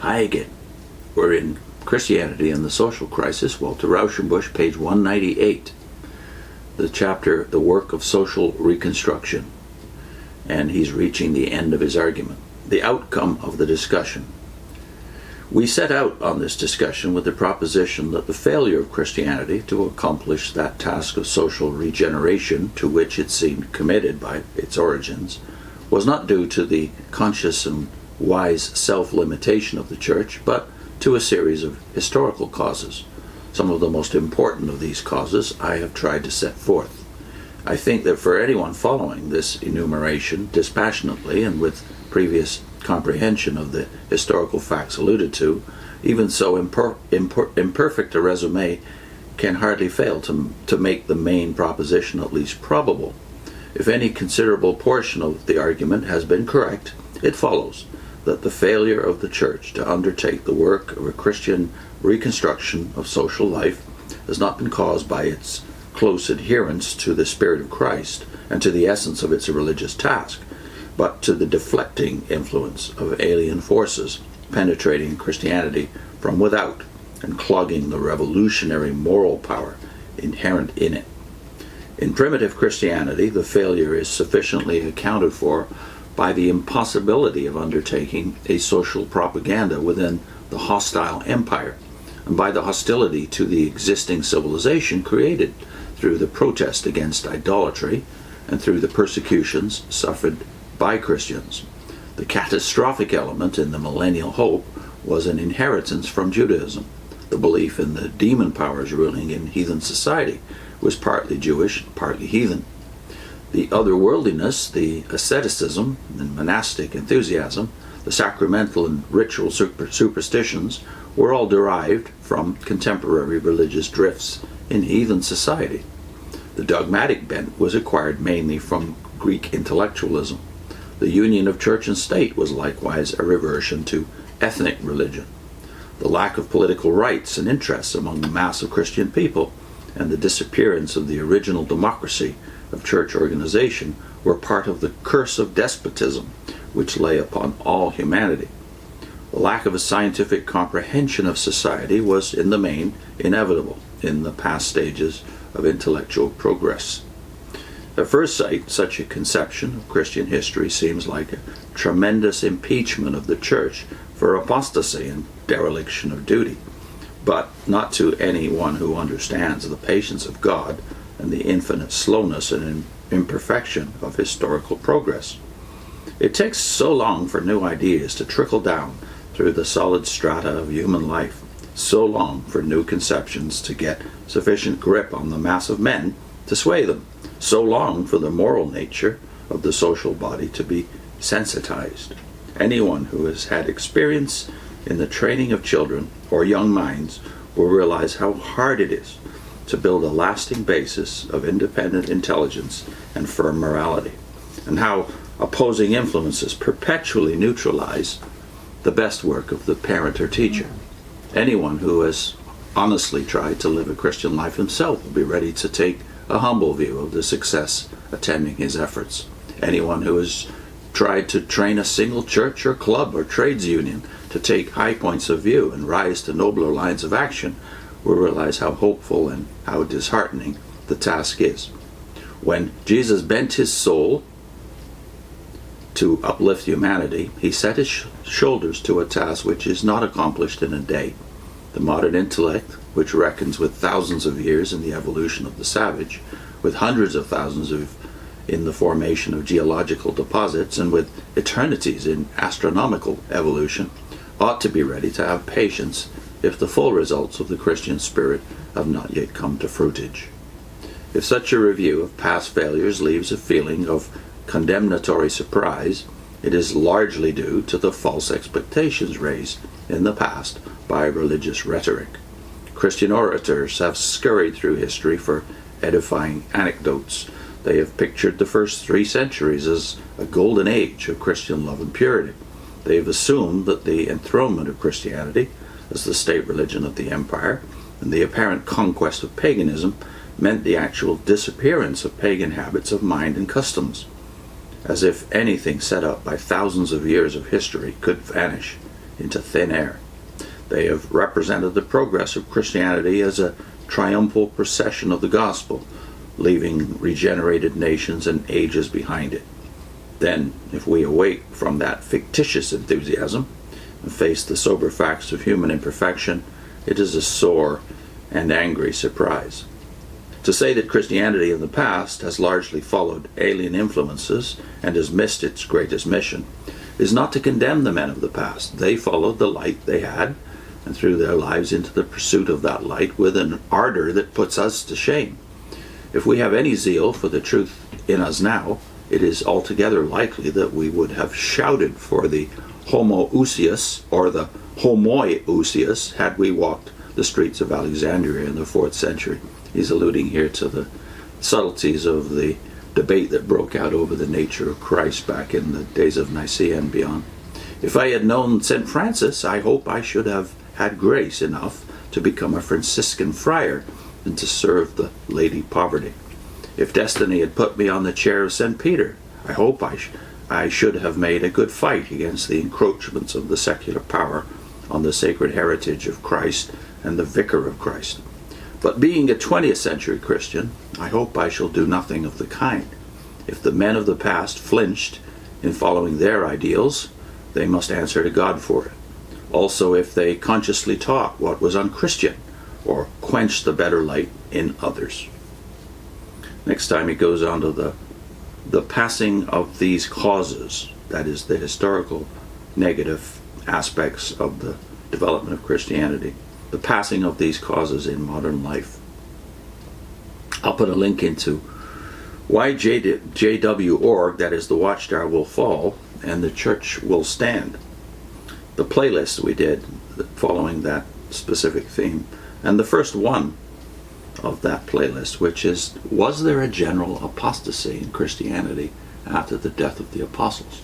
Hi again. We're in Christianity and the Social Crisis, Walter Rauschenbusch, page 198. The chapter, The Work of Social Reconstruction. And he's reaching the end of his argument. The outcome of the discussion. We set out on this discussion with the proposition that the failure of Christianity to accomplish that task of social regeneration to which it seemed committed by its origins was not due to the conscious and wise self-limitation of the Church, but to a series of historical causes. Some of the most important of these causes I have tried to set forth. I think that for anyone following this enumeration dispassionately and with previous comprehension of the historical facts alluded to, even so imperfect a resume can hardly fail to make the main proposition at least probable. If any considerable portion of the argument has been correct, it follows that the failure of the Church to undertake the work of a Christian reconstruction of social life has not been caused by its close adherence to the Spirit of Christ and to the essence of its religious task, but to the deflecting influence of alien forces penetrating Christianity from without and clogging the revolutionary moral power inherent in it. In primitive Christianity, the failure is sufficiently accounted for by the impossibility of undertaking a social propaganda within the hostile empire, and by the hostility to the existing civilization created through the protest against idolatry and through the persecutions suffered by Christians. The catastrophic element in the millennial hope was an inheritance from Judaism. The belief in the demon powers ruling in heathen society was partly Jewish, partly heathen. The otherworldliness, the asceticism and monastic enthusiasm, the sacramental and ritual superstitions were all derived from contemporary religious drifts in heathen society. The dogmatic bent was acquired mainly from Greek intellectualism. The union of church and state was likewise a reversion to ethnic religion. The lack of political rights and interests among the mass of Christian people and the disappearance of the original democracy of church organization were part of the curse of despotism which lay upon all humanity. The lack of a scientific comprehension of society was in the main inevitable in the past stages of intellectual progress. At first sight, such a conception of Christian history seems like a tremendous impeachment of the Church for apostasy and dereliction of duty, but not to anyone who understands the patience of God and the infinite slowness and imperfection of historical progress. It takes so long for new ideas to trickle down through the solid strata of human life, so long for new conceptions to get sufficient grip on the mass of men to sway them, so long for the moral nature of the social body to be sensitized. Anyone who has had experience in the training of children or young minds will realize how hard it is to build a lasting basis of independent intelligence and firm morality, and how opposing influences perpetually neutralize the best work of the parent or teacher. Anyone who has honestly tried to live a Christian life himself will be ready to take a humble view of the success attending his efforts. Anyone who has tried to train a single church or club or trades union to take high points of view and rise to nobler lines of action will realize how hopeful and how disheartening the task is. When Jesus bent his soul to uplift humanity, he set his shoulders to a task which is not accomplished in a day. The modern intellect, which reckons with thousands of years in the evolution of the savage, with hundreds of thousands in the formation of geological deposits, and with eternities in astronomical evolution, ought to be ready to have patience if the full results of the Christian spirit have not yet come to fruitage. If such a review of past failures leaves a feeling of condemnatory surprise, it is largely due to the false expectations raised in the past by religious rhetoric. Christian orators have scurried through history for edifying anecdotes. They have pictured the first 3 centuries as a golden age of Christian love and purity. They have assumed that the enthronement of Christianity as the state religion of the empire and the apparent conquest of paganism meant the actual disappearance of pagan habits of mind and customs. As if anything set up by thousands of years of history could vanish into thin air. They have represented the progress of Christianity as a triumphal procession of the gospel, leaving regenerated nations and ages behind it. Then, if we awake from that fictitious enthusiasm and face the sober facts of human imperfection, it is a sore and angry surprise. To say that Christianity in the past has largely followed alien influences and has missed its greatest mission is not to condemn the men of the past. They followed the light they had and threw their lives into the pursuit of that light with an ardor that puts us to shame. If we have any zeal for the truth in us now, it is altogether likely that we would have shouted for the homoousios or the homoiousios had we walked the streets of Alexandria in the 4th century. He's alluding here to the subtleties of the debate that broke out over the nature of Christ back in the days of Nicaea and beyond. If I had known St. Francis, I hope I should have had grace enough to become a Franciscan friar and to serve the Lady Poverty. If destiny had put me on the chair of St. Peter, I hope I should have made a good fight against the encroachments of the secular power on the sacred heritage of Christ and the Vicar of Christ. But being a 20th century Christian, I hope I shall do nothing of the kind. If the men of the past flinched in following their ideals, they must answer to God for it. Also, if they consciously taught what was unchristian or quenched the better light in others. Next time he goes on to the passing of these causes, that is, the historical negative aspects of the development of Christianity, the passing of these causes in modern life. I'll put a link into why JW.org, that is, the Watchtower will fall and the church will stand. The playlist we did following that specific theme, and the first one of that playlist, which is, was there a general apostasy in Christianity after the death of the apostles?